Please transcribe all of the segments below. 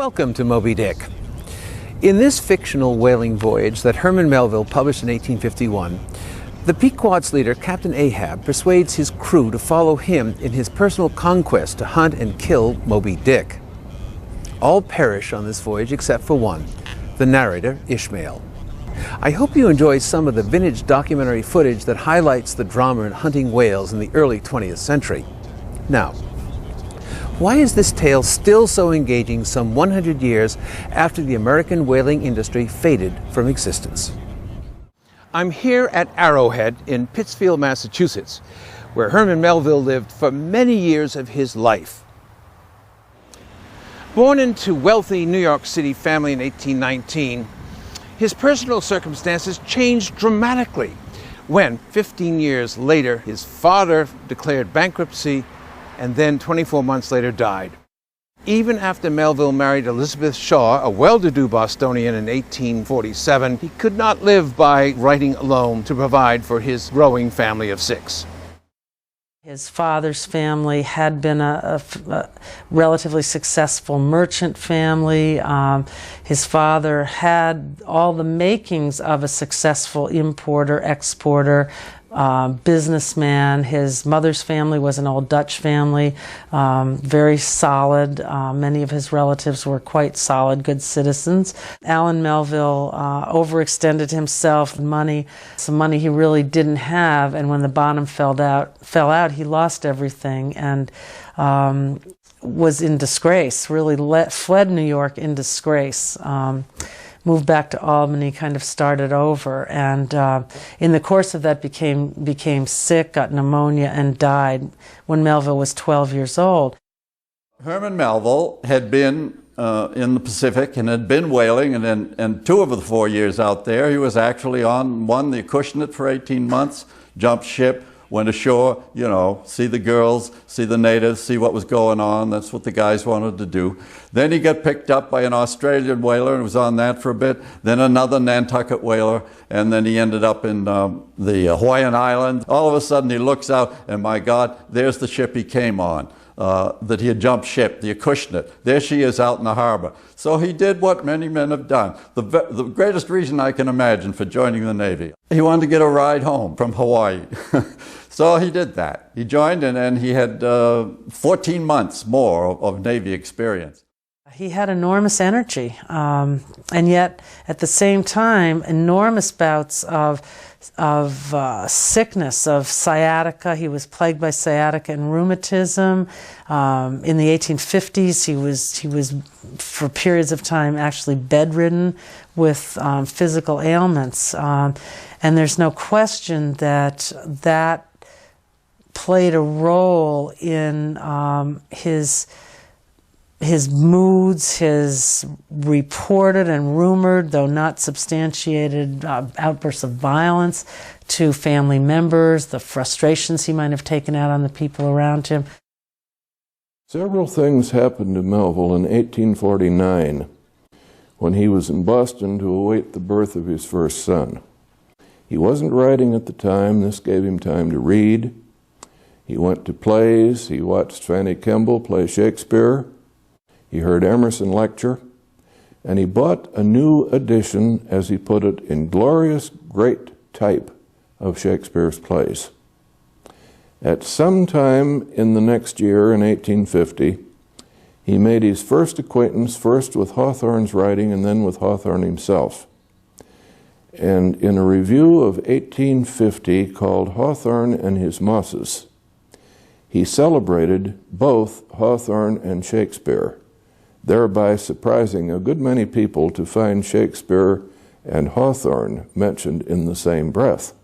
Welcome to Moby-Dick. In this fictional whaling voyage that Herman Melville published in 1851, the Pequod's leader, Captain Ahab, persuades his crew to follow him in his personal conquest to hunt and kill Moby-Dick. All perish on this voyage except for one, the narrator, Ishmael. I hope you enjoy some of the vintage documentary footage that highlights the drama in hunting whales in the early 20th century. Now, why is this tale still so engaging some 100 years after the American whaling industry faded from existence? I'm here at Arrowhead in Pittsfield, Massachusetts, where Herman Melville lived for many years of his life. Born into wealthy New York City family in 1819, his personal circumstances changed dramatically when, 15 years later, his father declared bankruptcy and then 24 months later died. Even after Melville married Elizabeth Shaw, a well-to-do Bostonian, in 1847, he could not live by writing alone to provide for his growing family of 6. His father's family had been a relatively successful merchant family. His father had all the makings of a successful importer, exporter, businessman. His mother's family was an old Dutch family, very solid. Many of his relatives were quite solid, good citizens. Alan Melville overextended himself, some money he really didn't have, and when the bottom fell out, he lost everything and was in disgrace, really fled New York in disgrace. Moved back to Albany, kind of started over, and in the course of that became sick, got pneumonia, and died when Melville was 12 years old. Herman Melville had been in the Pacific and had been whaling, and 2 of the 4 years out there, he was actually on the Acushnet for 18 months, jumped ship, went ashore, see the girls, see the natives, see what was going on. That's what the guys wanted to do. Then he got picked up by an Australian whaler and was on that for a bit. Then another Nantucket whaler, and then he ended up in the Hawaiian Islands. All of a sudden he looks out, and my God, there's the ship he came on. That he had jumped ship, the Acushnet. There she is out in the harbor. So he did what many men have done. The greatest reason I can imagine for joining the Navy. He wanted to get a ride home from Hawaii. So he did that. He joined, and he had 14 months more of Navy experience. He had enormous energy, and yet at the same time, enormous bouts of sickness, of sciatica. He was plagued by sciatica and rheumatism. In the 1850s, he was for periods of time actually bedridden with physical ailments, and there's no question that played a role in his moods, his reported and rumored, though not substantiated, outbursts of violence to family members, the frustrations he might have taken out on the people around him. Several things happened to Melville in 1849 when he was in Boston to await the birth of his first son. He wasn't writing at the time. This gave him time to read. He went to plays. He watched Fanny Kemble play Shakespeare. He heard Emerson lecture, and he bought a new edition, as he put it, in glorious great type of Shakespeare's plays. At some time in the next year, in 1850, he made his first acquaintance first with Hawthorne's writing and then with Hawthorne himself. And in a review of 1850 called Hawthorne and His Mosses, he celebrated both Hawthorne and Shakespeare, thereby surprising a good many people to find Shakespeare and Hawthorne mentioned in the same breath.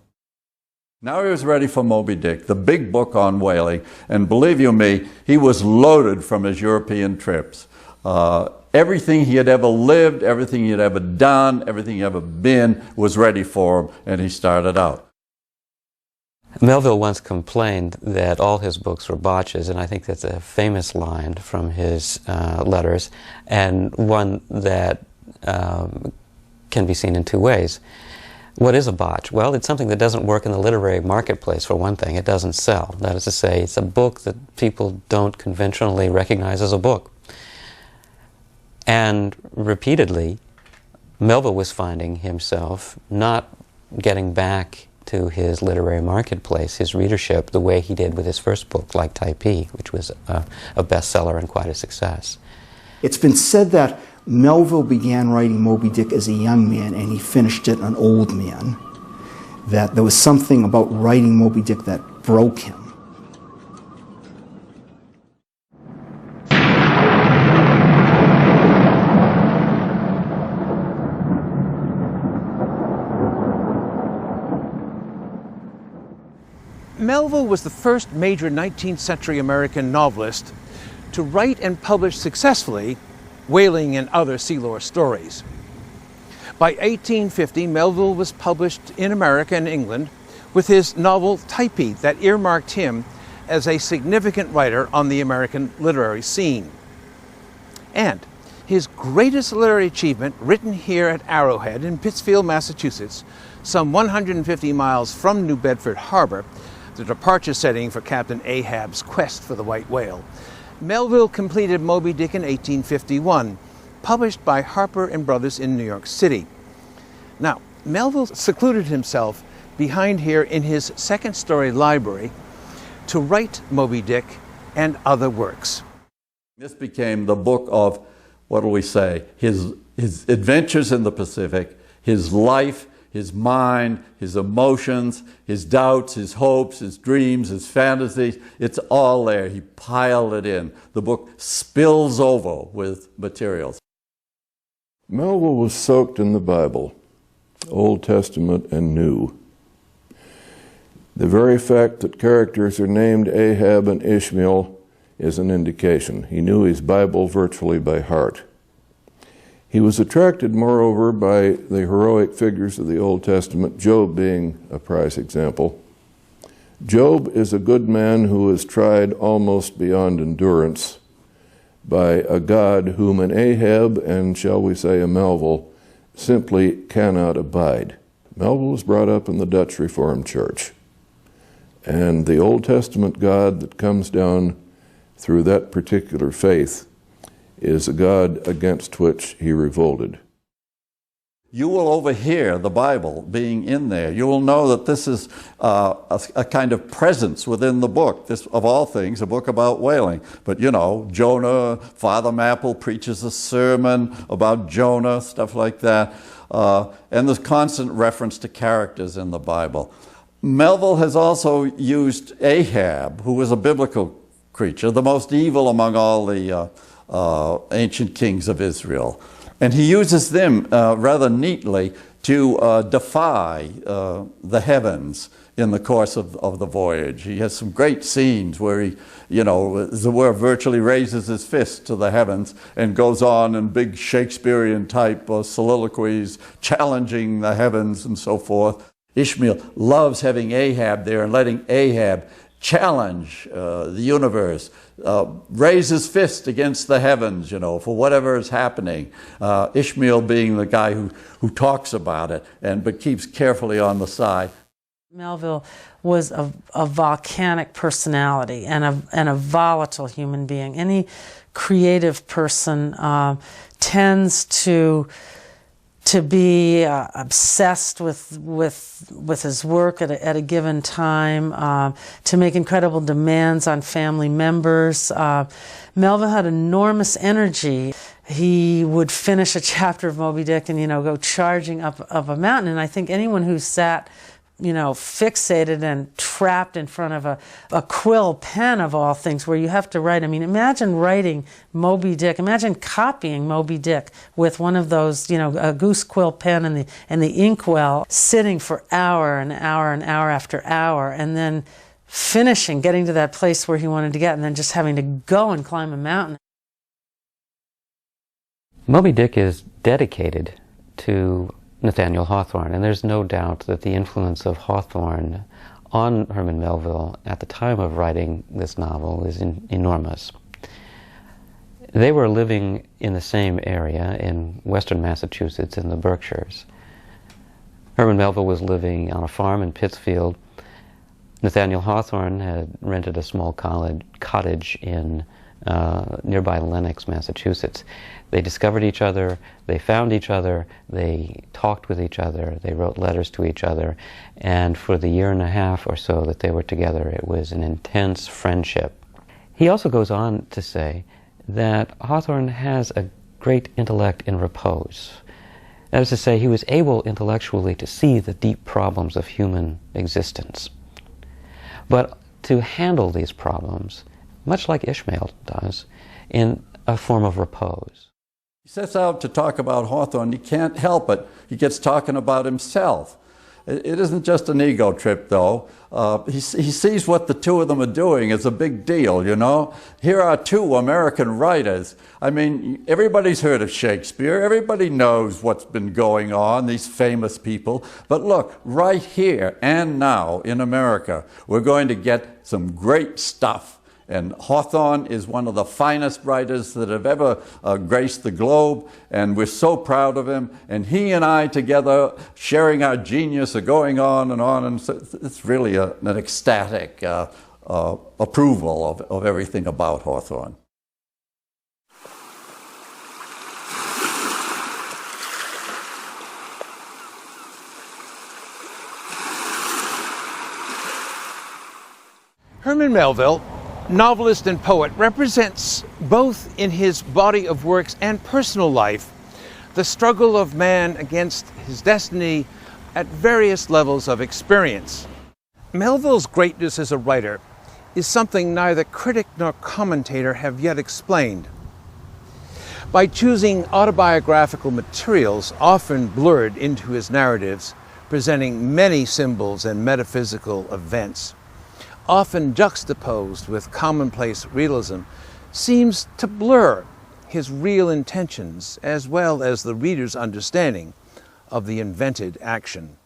Now he was ready for Moby-Dick, the big book on whaling, and believe you me, he was loaded from his European trips. Everything he had ever lived, everything he had ever done, everything he had ever been was ready for him, and he started out. Melville once complained that all his books were botches, and I think that's a famous line from his letters, and one that can be seen in 2 ways. What is a botch? Well, it's something that doesn't work in the literary marketplace, for one thing. It doesn't sell. That is to say, it's a book that people don't conventionally recognize as a book. And repeatedly, Melville was finding himself not getting back to his literary marketplace, his readership, the way he did with his first book, like Typee, which was a bestseller and quite a success. It's been said that Melville began writing Moby-Dick as a young man and he finished it an old man. That there was something about writing Moby-Dick that broke him. Melville was the first major 19th century American novelist to write and publish successfully whaling and other sealore stories. By 1850, Melville was published in America and England with his novel Typee that earmarked him as a significant writer on the American literary scene. And his greatest literary achievement, written here at Arrowhead in Pittsfield, Massachusetts, some 150 miles from New Bedford Harbor, the departure setting for Captain Ahab's quest for the white whale. Melville completed Moby-Dick in 1851, published by Harper and Brothers in New York City. Now, Melville secluded himself behind here in his second-story library to write Moby-Dick and other works. This became the book of, what do we say, his adventures in the Pacific, his life, his mind, his emotions, his doubts, his hopes, his dreams, his fantasies. It's all there. He piled it in. The book spills over with materials. Melville was soaked in the Bible, Old Testament and New. The very fact that characters are named Ahab and Ishmael is an indication. He knew his Bible virtually by heart. He was attracted, moreover, by the heroic figures of the Old Testament, Job being a prize example. Job is a good man who is tried almost beyond endurance by a God whom an Ahab and, shall we say, a Melville simply cannot abide. Melville was brought up in the Dutch Reformed Church. And the Old Testament God that comes down through that particular faith is a God against which he revolted. You will overhear the Bible being in there. You will know that this is a kind of presence within the book. This, of all things, a book about whaling. But you know, Jonah, Father Mapple preaches a sermon about Jonah, stuff like that. And there's constant reference to characters in the Bible. Melville has also used Ahab, who was a biblical creature, the most evil among all the ancient kings of Israel. And he uses them rather neatly to defy the heavens in the course of the voyage. He has some great scenes where he, you know, as it were, virtually raises his fist to the heavens and goes on in big Shakespearean type soliloquies, challenging the heavens and so forth. Ishmael loves having Ahab there and letting Ahab challenge the universe, raise his fist against the heavens, you know, for whatever is happening. Ishmael being the guy who talks about it but keeps carefully on the side. Melville was a volcanic personality and a volatile human being. Any creative person tends to be obsessed with his work at a given time, to make incredible demands on family members. Melville had enormous energy. He would finish a chapter of Moby-Dick and, you know, go charging up a mountain. And I think anyone who sat, you know, fixated and trapped in front of a quill pen of all things where you have to write. I mean, imagine writing Moby-Dick. Imagine copying Moby-Dick with one of those, you know, a goose quill pen and the inkwell, sitting for hour and hour and hour after hour, and then finishing, getting to that place where he wanted to get, and then just having to go and climb a mountain. Moby-Dick is dedicated to Nathaniel Hawthorne, and there's no doubt that the influence of Hawthorne on Herman Melville at the time of writing this novel is enormous. They were living in the same area in western Massachusetts in the Berkshires. Herman Melville was living on a farm in Pittsfield. Nathaniel Hawthorne had rented a small cottage in nearby Lenox, Massachusetts. They discovered each other, they found each other, they talked with each other, they wrote letters to each other, and for the year and a half or so that they were together, it was an intense friendship. He also goes on to say that Hawthorne has a great intellect in repose. That is to say, he was able intellectually to see the deep problems of human existence, but to handle these problems, much like Ishmael does, in a form of repose. He sets out to talk about Hawthorne. He can't help it. He gets talking about himself. It isn't just an ego trip, though. He sees what the two of them are doing as a big deal, you know. Here are two American writers. I mean, everybody's heard of Shakespeare. Everybody knows what's been going on, these famous people. But look, right here and now in America, we're going to get some great stuff. And Hawthorne is one of the finest writers that have ever graced the globe, and we're so proud of him. And he and I together, sharing our genius, are going on, and so it's really an ecstatic approval of everything about Hawthorne. Herman Melville, novelist and poet, represents both in his body of works and personal life the struggle of man against his destiny at various levels of experience. Melville's greatness as a writer is something neither critic nor commentator have yet explained. By choosing autobiographical materials often blurred into his narratives, presenting many symbols and metaphysical events, often juxtaposed with commonplace realism, seems to blur his real intentions as well as the reader's understanding of the invented action.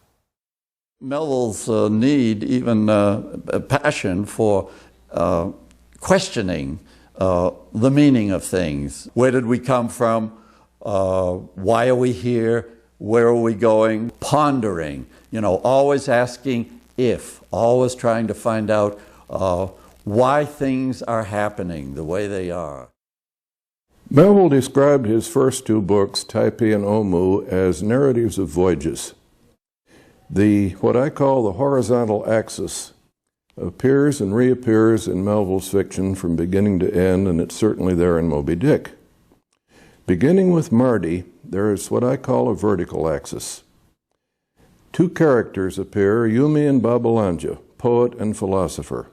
Melville's need, even passion for questioning the meaning of things. Where did we come from? Why are we here? Where are we going? Pondering, you know, always asking if, always trying to find out why things are happening the way they are. Melville described his first two books, Typee and Omoo, as narratives of voyages. What I call the horizontal axis appears and reappears in Melville's fiction from beginning to end, and it's certainly there in Moby-Dick. Beginning with Marty, there is what I call a vertical axis. Two characters appear, Yumi and Babbalanja, poet and philosopher.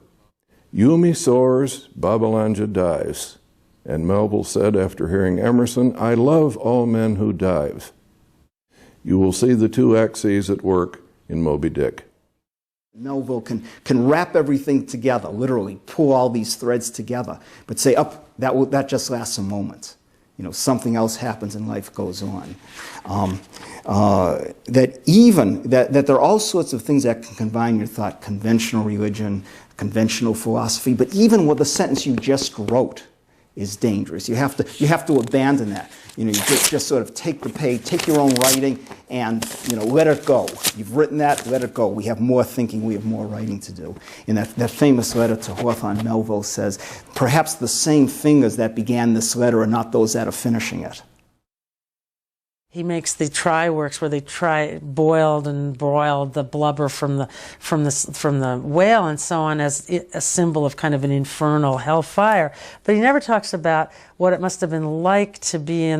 Yumi soars, Babbalanja dives. And Melville said after hearing Emerson, "I love all men who dive." You will see the two axes at work in Moby-Dick. Melville can wrap everything together, literally pull all these threads together, but say, that just lasts a moment. You know, something else happens and life goes on. That there are all sorts of things that can combine your thought, conventional religion, conventional philosophy, but even with the sentence you just wrote is dangerous. You have to abandon that. You know, you just sort of take the page, take your own writing, and let it go. You've written that, let it go. We have more thinking, we have more writing to do. In that famous letter to Hawthorne, Melville says, perhaps the same fingers that began this letter are not those that are finishing it. He makes the try works where they boiled and broiled the blubber from the whale and so on as a symbol of kind of an infernal hellfire. But he never talks about what it must have been like to be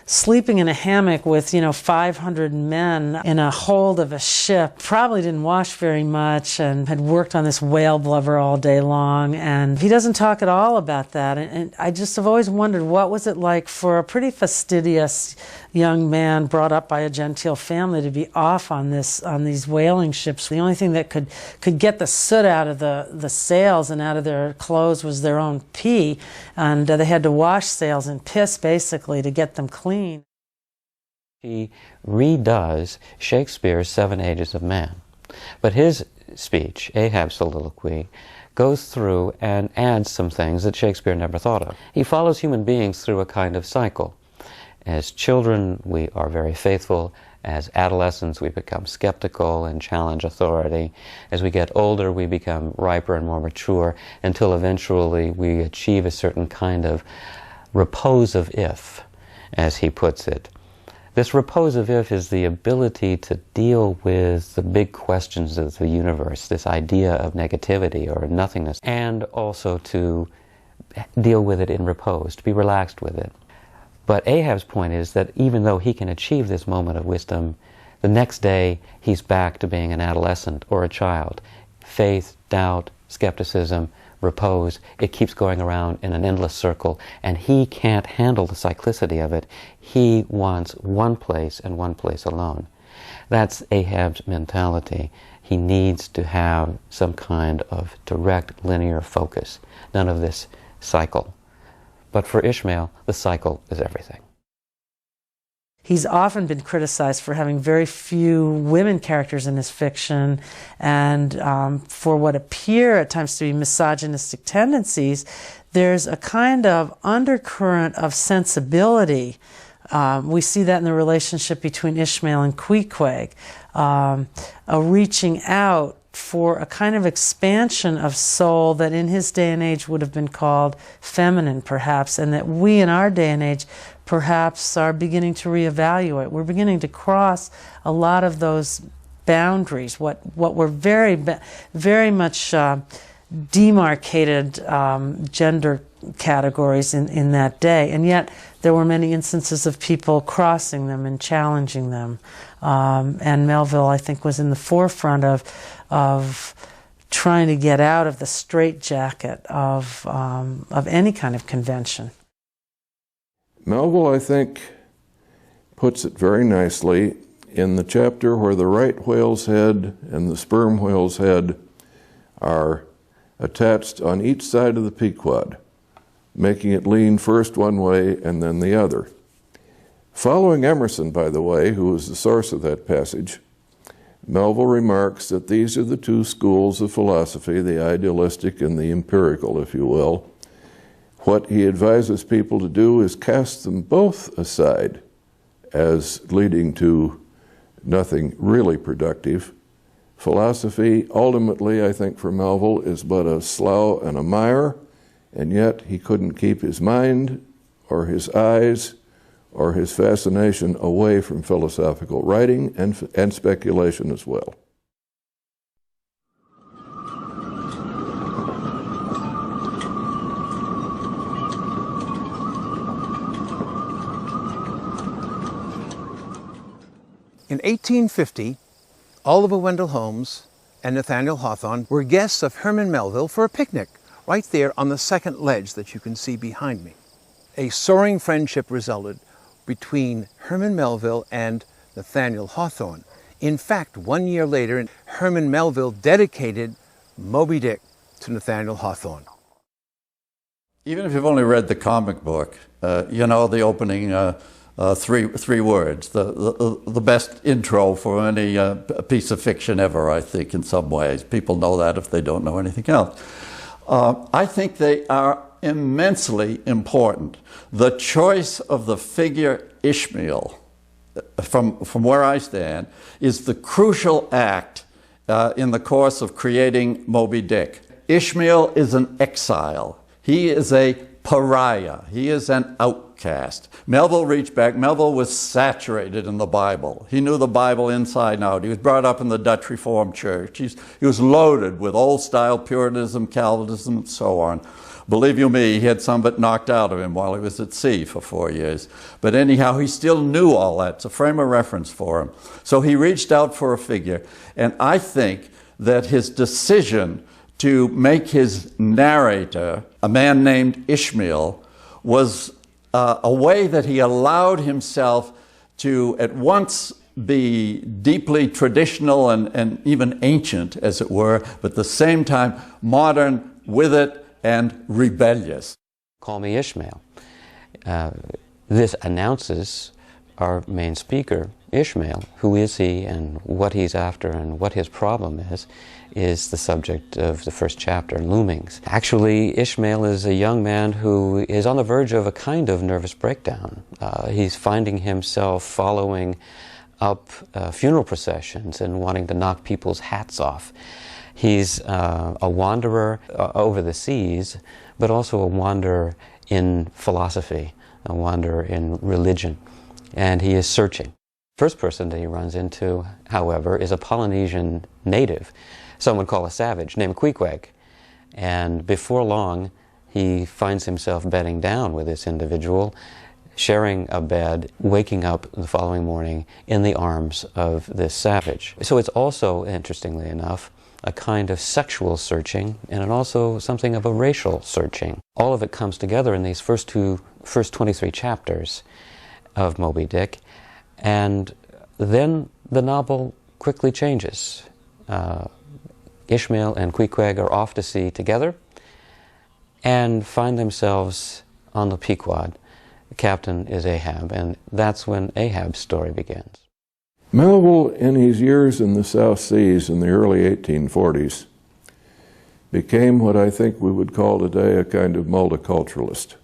sleeping in a hammock with 500 men in a hold of a ship. Probably didn't wash very much and had worked on this whale blubber all day long. And he doesn't talk at all about that. And I just have always wondered, what was it like for a pretty fastidious young man brought up by a genteel family to be off on these whaling ships? The only thing that could get the soot out of the sails and out of their clothes was their own pee, and they had to wash sails in piss basically to get them clean. He redoes Shakespeare's Seven Ages of Man, but his speech, Ahab's soliloquy, goes through and adds some things that Shakespeare never thought of. He follows human beings through a kind of cycle. As children, we are very faithful. As adolescents, we become skeptical and challenge authority. As we get older, we become riper and more mature, until eventually we achieve a certain kind of repose of if, as he puts it. This repose of if is the ability to deal with the big questions of the universe, this idea of negativity or nothingness, and also to deal with it in repose, to be relaxed with it. But Ahab's point is that even though he can achieve this moment of wisdom, the next day he's back to being an adolescent or a child. Faith, doubt, skepticism, repose, it keeps going around in an endless circle, and he can't handle the cyclicity of it. He wants one place and one place alone. That's Ahab's mentality. He needs to have some kind of direct linear focus, none of this cycle. But for Ishmael, the cycle is everything. He's often been criticized for having very few women characters in his fiction, and for what appear at times to be misogynistic tendencies. There's a kind of undercurrent of sensibility. We see that in the relationship between Ishmael and Queequeg, a reaching out for a kind of expansion of soul that in his day and age would have been called feminine, perhaps, and that we in our day and age perhaps are beginning to reevaluate. We're beginning to cross a lot of those boundaries, what were very much demarcated gender categories in that day, and yet there were many instances of people crossing them and challenging them. And Melvill, I think, was in the forefront of trying to get out of the straitjacket of any kind of convention. Melvill, I think, puts it very nicely in the chapter where the right whale's head and the sperm whale's head are attached on each side of the Pequod, making it lean first one way and then the other. Following Emerson, by the way, who was the source of that passage, Melvill remarks that these are the two schools of philosophy, the idealistic and the empirical, if you will. What he advises people to do is cast them both aside as leading to nothing really productive. Philosophy, ultimately, I think for Melvill, is but a slough and a mire, and yet he couldn't keep his mind or his eyes or his fascination away from philosophical writing and speculation as well. In 1850, Oliver Wendell Holmes and Nathaniel Hawthorne were guests of Herman Melville for a picnic right there on the second ledge that you can see behind me. A soaring friendship resulted between Herman Melville and Nathaniel Hawthorne. In fact, 1 year later, Herman Melville dedicated Moby-Dick to Nathaniel Hawthorne. Even if you've only read the comic book, you know the opening three words, the best intro for any piece of fiction ever, I think, in some ways. People know that if they don't know anything else. I think they are immensely important. The choice of the figure Ishmael, from where I stand, is the crucial act in the course of creating Moby-Dick. Ishmael is an exile. He is a pariah. He is an outcast. Melville reached back. Melville was saturated in the Bible. He knew the Bible inside and out. He was brought up in the Dutch Reformed Church. He was loaded with old-style Puritanism, Calvinism, and so on. Believe you me, he had some of it knocked out of him while he was at sea for 4 years. But anyhow, he still knew all that. It's a frame of reference for him. So he reached out for a figure. And I think that his decision to make his narrator a man named Ishmael was a way that he allowed himself to at once be deeply traditional and even ancient, as it were, but at the same time modern with it and rebellious. Call me Ishmael. This announces our main speaker, Ishmael. Who is he and what he's after and what his problem is the subject of the first chapter, Loomings. Actually, Ishmael is a young man who is on the verge of a kind of nervous breakdown. He's finding himself following up funeral processions and wanting to knock people's hats off. He's a wanderer over the seas, but also a wanderer in philosophy, a wanderer in religion, and he is searching. First person that he runs into, however, is a Polynesian native, some would call a savage, named Queequeg. And before long, he finds himself bedding down with this individual, sharing a bed, waking up the following morning in the arms of this savage. So it's also, interestingly enough, a kind of sexual searching, and also something of a racial searching. All of it comes together in these first 23 chapters of Moby-Dick, and then the novel quickly changes. Ishmael and Queequeg are off to sea together and find themselves on the Pequod. The captain is Ahab, and that's when Ahab's story begins. Melville, in his years in the South Seas in the early 1840s, became what I think we would call today a kind of multiculturalist.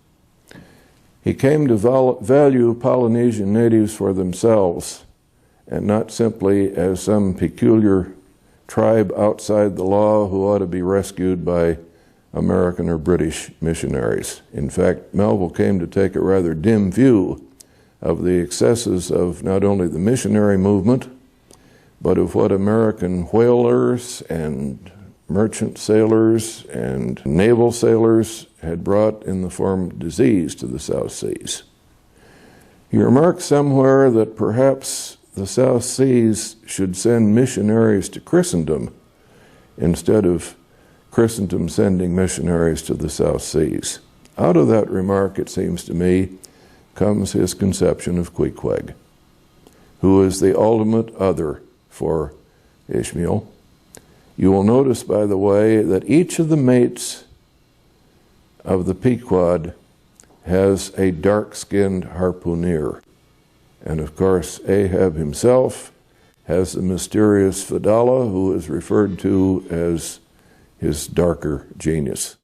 He came to value Polynesian natives for themselves, and not simply as some peculiar tribe outside the law who ought to be rescued by American or British missionaries. In fact, Melville came to take a rather dim view of the excesses of not only the missionary movement, but of what American whalers and merchant sailors and naval sailors had brought in the form of disease to the South Seas. He remarked somewhere that perhaps the South Seas should send missionaries to Christendom instead of Christendom sending missionaries to the South Seas. Out of that remark, it seems to me, comes his conception of Queequeg, who is the ultimate other for Ishmael. You will notice, by the way, that each of the mates of the Pequod has a dark-skinned harpooner. And of course, Ahab himself has the mysterious Fedallah, who is referred to as his darker genius.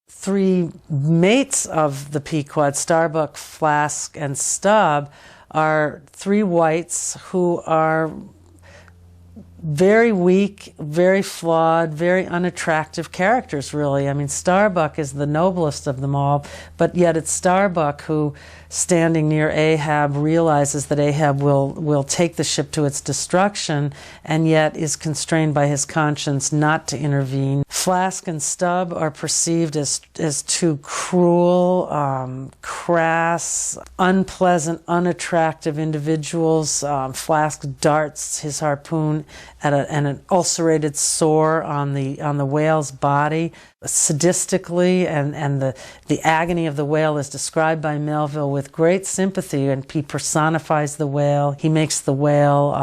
Three mates of the Pequod, Starbuck, Flask, and Stubb, are three whites who are very weak, very flawed, very unattractive characters, really. I mean, Starbuck is the noblest of them all, but yet it's Starbuck who, standing near Ahab, realizes that Ahab will take the ship to its destruction, and yet is constrained by his conscience not to intervene. Flask and Stubb are perceived as too cruel, crass, unpleasant, unattractive individuals. Flask darts his harpoon at an ulcerated sore on the whale's body, sadistically, and the agony of the whale is described by Melville with great sympathy, and he personifies the whale. He makes the whale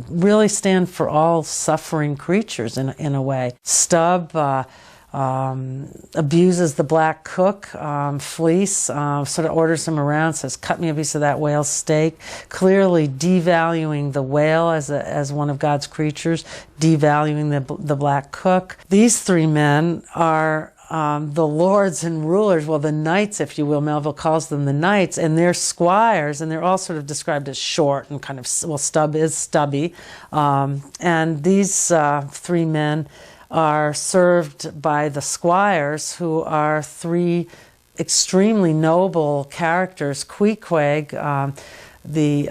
really stand for all suffering creatures in a way. Stubb abuses the black cook, Fleece, sort of orders him around, says, "Cut me a piece of that whale's steak," clearly devaluing the whale as one of God's creatures, devaluing the black cook. These three men are the lords and rulers, well, the knights, if you will. Melville calls them the knights, and they're squires, and they're all sort of described as short and kind of, well, Stubb is stubby. And these three men are served by the squires, who are three extremely noble characters. Queequeg, the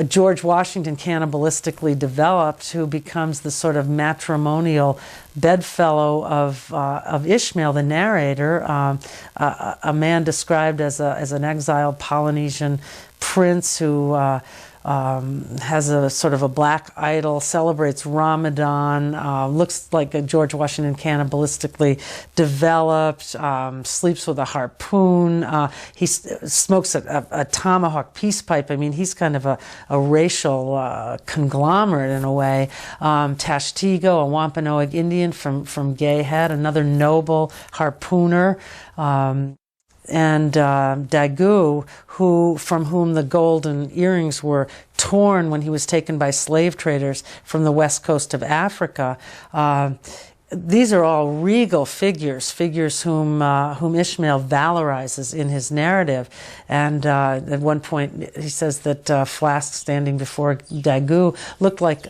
George Washington cannibalistically developed, who becomes the sort of matrimonial bedfellow of Ishmael, the narrator, a man described as an exiled Polynesian prince who has a sort of a black idol, celebrates Ramadan, looks like a George Washington cannibalistically developed, sleeps with a harpoon, he smokes a tomahawk peace pipe. I mean, he's kind of a racial conglomerate in a way. Tashtigo, a Wampanoag Indian from Gay Head, another noble harpooner. And Dagu, from whom the golden earrings were torn when he was taken by slave traders from the west coast of Africa. these are all regal figures, figures whom Ishmael valorizes in his narrative. And at one point he says that Flask standing before Daggoo looked like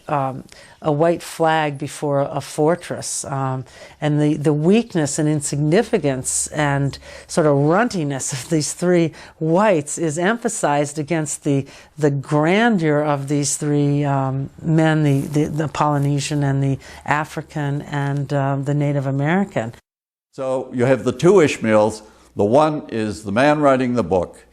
a white flag before a fortress. And the weakness and insignificance and sort of runtiness of these three whites is emphasized against the grandeur of these three men, the Polynesian and the African and the Native American. So you have the two Ishmaels. The one is the man writing the book.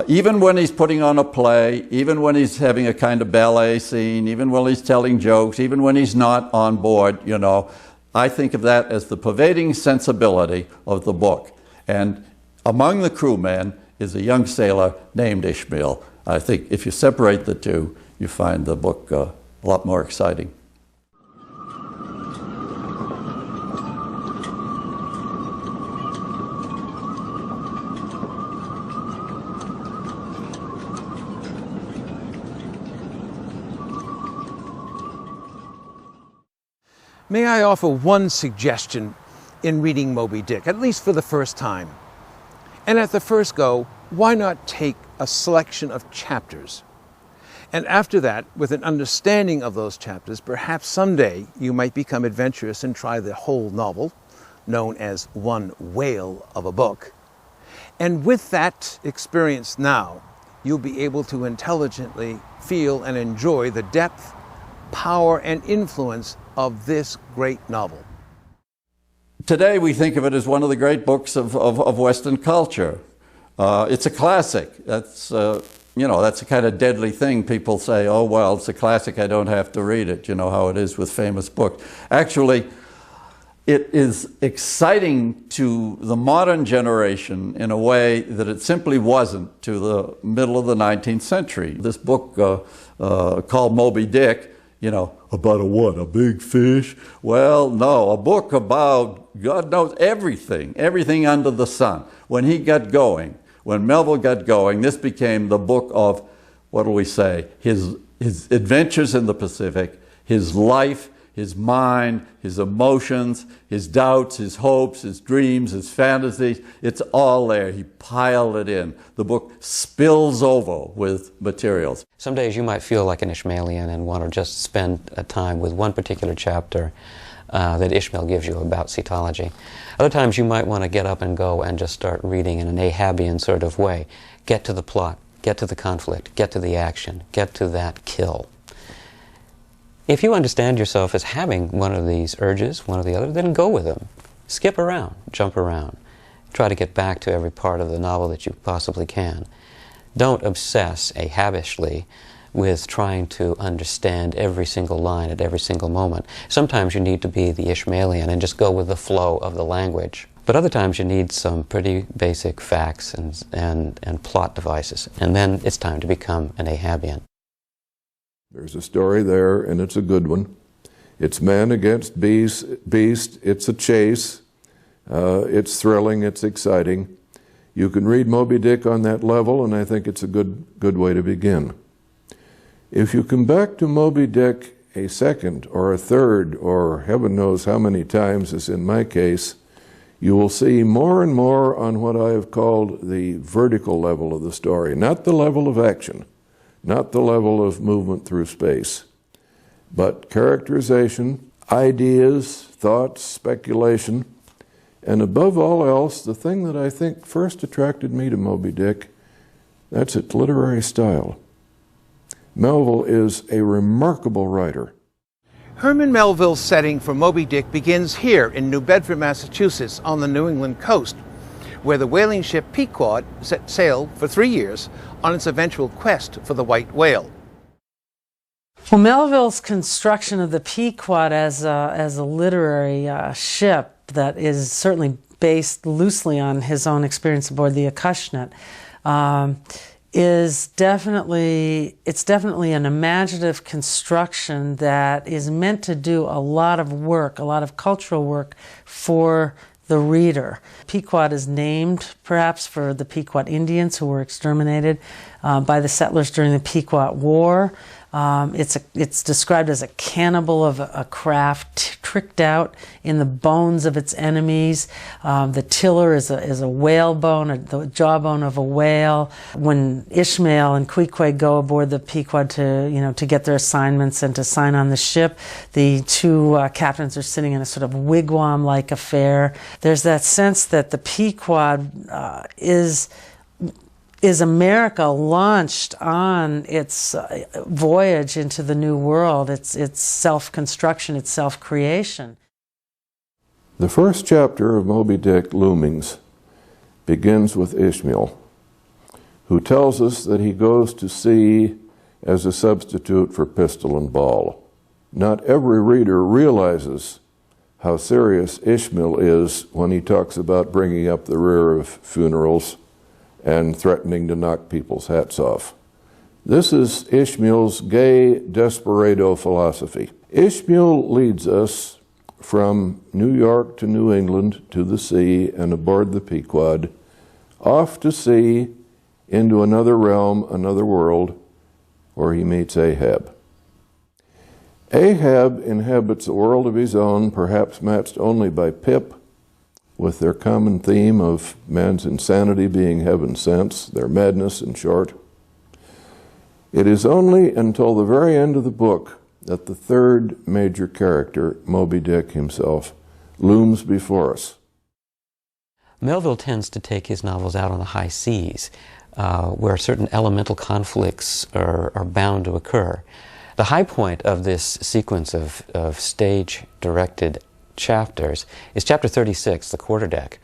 Even when he's putting on a play, even when he's having a kind of ballet scene, even when he's telling jokes, even when he's not on board, you know, I think of that as the pervading sensibility of the book. And among the crewmen is a young sailor named Ishmael. I think if you separate the two, you find the book a lot more exciting. May I offer one suggestion in reading Moby-Dick, at least for the first time? And at the first go, why not take a selection of chapters? And after that, with an understanding of those chapters, perhaps someday you might become adventurous and try the whole novel, known as one whale of a book. And with that experience now, you'll be able to intelligently feel and enjoy the depth, power, and influence of this great novel. Today we think of it as one of the great books of Western culture. It's a classic. That's, you know, that's a kind of deadly thing. People say, oh, well, it's a classic, I don't have to read it. You know how it is with famous books. Actually, it is exciting to the modern generation in a way that it simply wasn't to the middle of the 19th century. This book called Moby-Dick, you know, about a what, a big fish? Well, no, a book about, God knows, everything under the sun. When he got going, when Melville got going, this became the book of, what do we say, his adventures in the Pacific, his life, his mind, his emotions, his doubts, his hopes, his dreams, his fantasies. It's all there. He piled it in. The book spills over with materials. Some days you might feel like an Ishmaelian and want to just spend a time with one particular chapter that Ishmael gives you about cetology. Other times you might want to get up and go and just start reading in an Ahabian sort of way. Get to the plot, get to the conflict, get to the action, get to that kill. If you understand yourself as having one of these urges, one or the other, then go with them. Skip around, jump around. Try to get back to every part of the novel that you possibly can. Don't obsess Ahabishly with trying to understand every single line at every single moment. Sometimes you need to be the Ishmaelian and just go with the flow of the language. But other times you need some pretty basic facts and plot devices. And then it's time to become an Ahabian. There's a story there, and it's a good one. It's man against beast. It's a chase. It's thrilling. It's exciting. You can read Moby-Dick on that level, and I think it's a good way to begin. If you come back to Moby-Dick a second or a third or heaven knows how many times, as in my case, you will see more and more on what I have called the vertical level of the story, not the level of action, not the level of movement through space, but characterization, ideas, thoughts, speculation, and above all else, the thing that I think first attracted me to Moby-Dick, that's its literary style. Melville is a remarkable writer. Herman Melville's setting for Moby-Dick begins here in New Bedford, Massachusetts, on the New England coast, where the whaling ship Pequod set sail for 3 years on its eventual quest for the white whale. Well, Melville's construction of the Pequod as a literary ship that is certainly based loosely on his own experience aboard the Acushnet it's definitely an imaginative construction that is meant to do a lot of work, a lot of cultural work for the reader. Pequod is named perhaps for the Pequot Indians who were exterminated by the settlers during the Pequot War. It's described as a cannibal of a craft, tricked out in the bones of its enemies. The tiller is a whalebone, the jawbone of a whale. When Ishmael and Queequeg go aboard the Pequod to get their assignments and to sign on the ship, the two captains are sitting in a sort of wigwam-like affair. There's that sense that the Pequod is America launched on its voyage into the New World, its self-construction, its self-creation. The first chapter of Moby-Dick, Loomings, begins with Ishmael, who tells us that he goes to sea as a substitute for pistol and ball. Not every reader realizes how serious Ishmael is when he talks about bringing up the rear of funerals and threatening to knock people's hats off. This is Ishmael's gay desperado philosophy. Ishmael leads us from New York to New England to the sea and aboard the Pequod, off to sea into another realm, another world, where he meets Ahab. Ahab inhabits a world of his own, perhaps matched only by Pip, with their common theme of man's insanity being heaven sent, their madness in short. It is only until the very end of the book that the third major character, Moby-Dick himself, looms before us. Melville tends to take his novels out on the high seas, where certain elemental conflicts are bound to occur. The high point of this sequence of stage-directed chapters is chapter 36, the quarterdeck.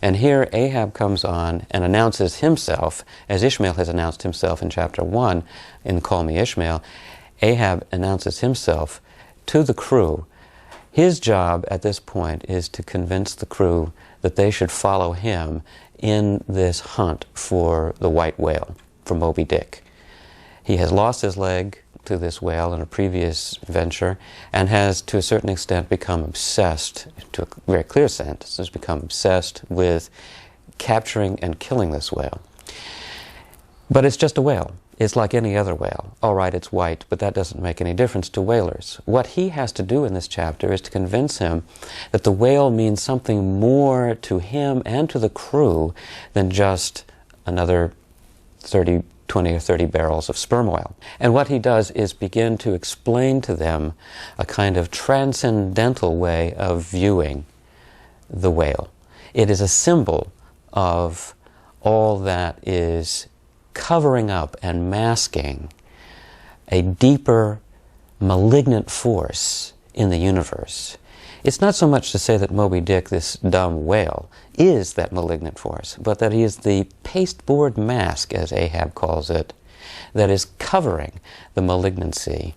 And here Ahab comes on and announces himself, as Ishmael has announced himself in chapter 1 in Call Me Ishmael. Ahab announces himself to the crew. His job at this point is to convince the crew that they should follow him in this hunt for the white whale, for Moby-Dick. He has lost his leg to this whale in a previous venture and has to a certain extent become obsessed, to a very clear sense, has become obsessed with capturing and killing this whale. But it's just a whale. It's like any other whale. All right, it's white, but that doesn't make any difference to whalers. What he has to do in this chapter is to convince him that the whale means something more to him and to the crew than just another 20 or 30 barrels of sperm oil. And what he does is begin to explain to them a kind of transcendental way of viewing the whale. It is a symbol of all that is covering up and masking a deeper, malignant force in the universe. It's not so much to say that Moby-Dick, this dumb whale, is that malignant force, but that he is the pasteboard mask, as Ahab calls it, that is covering the malignancy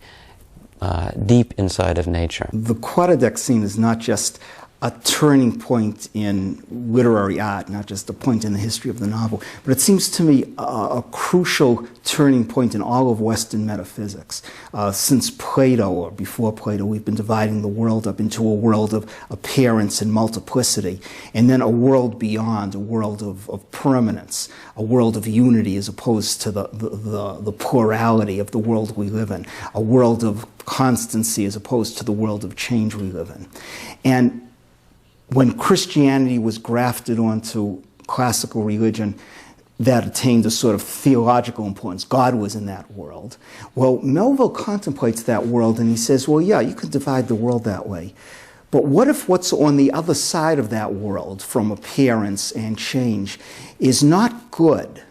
deep inside of nature. The quarterdeck scene is not just a turning point in literary art, not just a point in the history of the novel, but it seems to me a crucial turning point in all of Western metaphysics. Since Plato, or before Plato, we've been dividing the world up into a world of appearance and multiplicity, and then a world beyond, a world of permanence, a world of unity as opposed to the plurality of the world we live in, a world of constancy as opposed to the world of change we live in. And when Christianity was grafted onto classical religion, that attained a sort of theological importance. God was in that world. Well, Melville contemplates that world and he says, well, yeah, you could divide the world that way. But what if what's on the other side of that world, from appearance and change, is not good?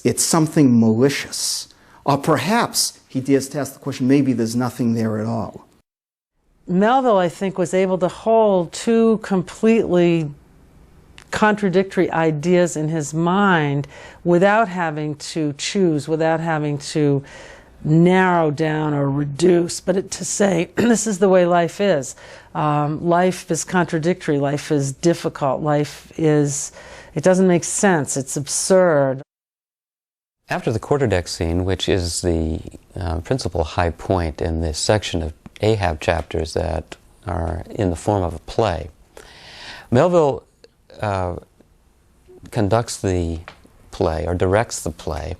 It's something malicious. Or perhaps, he dares to ask the question, maybe there's nothing there at all. Melville, I think, was able to hold two completely contradictory ideas in his mind without having to choose, without having to narrow down or reduce, but to say, this is the way life is. Life is contradictory, life is difficult, it doesn't make sense, it's absurd. After the quarterdeck scene, which is the principal high point in this section of Ahab chapters that are in the form of a play, Melville conducts the play, or directs the play,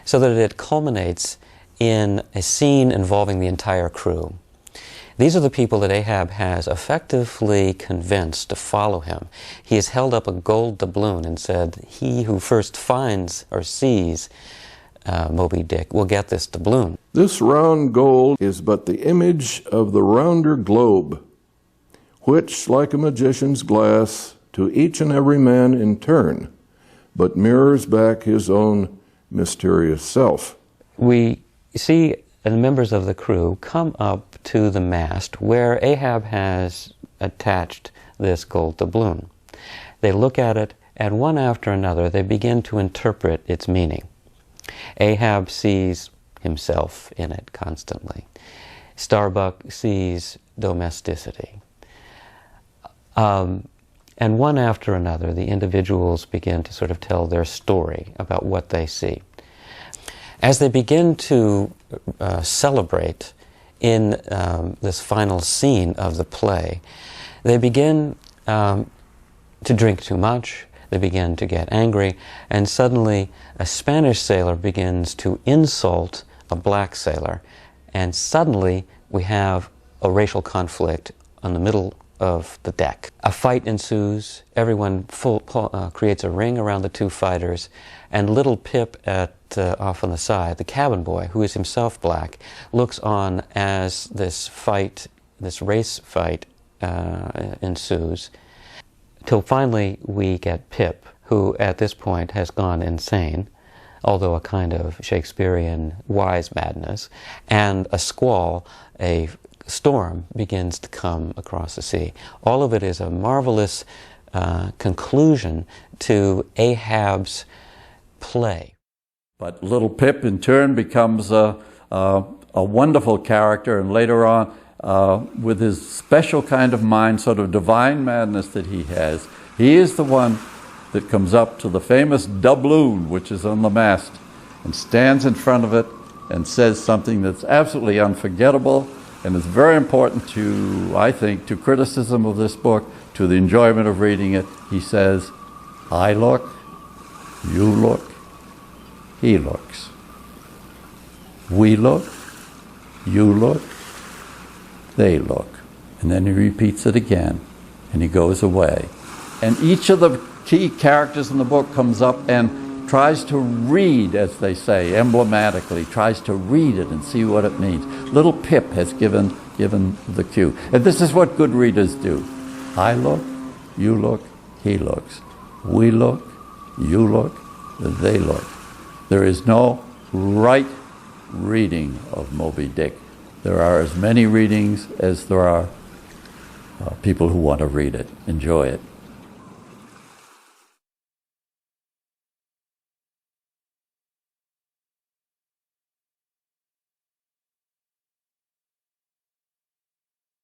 so that it culminates in a scene involving the entire crew. These are the people that Ahab has effectively convinced to follow him. He has held up a gold doubloon and said, he who first finds or sees Moby-Dick will get this doubloon. This round gold is but the image of the rounder globe, which, like a magician's glass, to each and every man in turn, but mirrors back his own mysterious self. We see members of the crew come up to the mast where Ahab has attached this gold doubloon. They look at it, and one after another they begin to interpret its meaning. Ahab sees himself in it constantly. Starbuck sees domesticity. And one after another, the individuals begin to sort of tell their story about what they see. As they begin to celebrate in this final scene of the play, they begin to drink too much, they begin to get angry, and suddenly a Spanish sailor begins to insult a black sailor, and suddenly we have a racial conflict on the middle of the deck. A fight ensues, everyone creates a ring around the two fighters, and little Pip off on the side, the cabin boy, who is himself black, looks on as this fight, this race fight ensues, till finally we get Pip, who at this point has gone insane, although a kind of Shakespearean wise madness, and a squall, a storm begins to come across the sea. All of it is a marvelous conclusion to Ahab's play. But little Pip in turn becomes a wonderful character, and later on, with his special kind of mind, sort of divine madness that he has, he is the one that comes up to the famous doubloon, which is on the mast, and stands in front of it and says something that's absolutely unforgettable, and is very important to, I think, to criticism of this book, to the enjoyment of reading it. He says, I look, you look, he looks. We look, you look, they look. And then he repeats it again, and he goes away. And each of the key characters in the book comes up and tries to read, as they say, emblematically, tries to read it and see what it means. Little Pip has given the cue. And this is what good readers do. I look, you look, he looks. We look, you look, they look. There is no right reading of Moby-Dick. There are as many readings as there are people who want to read it, enjoy it.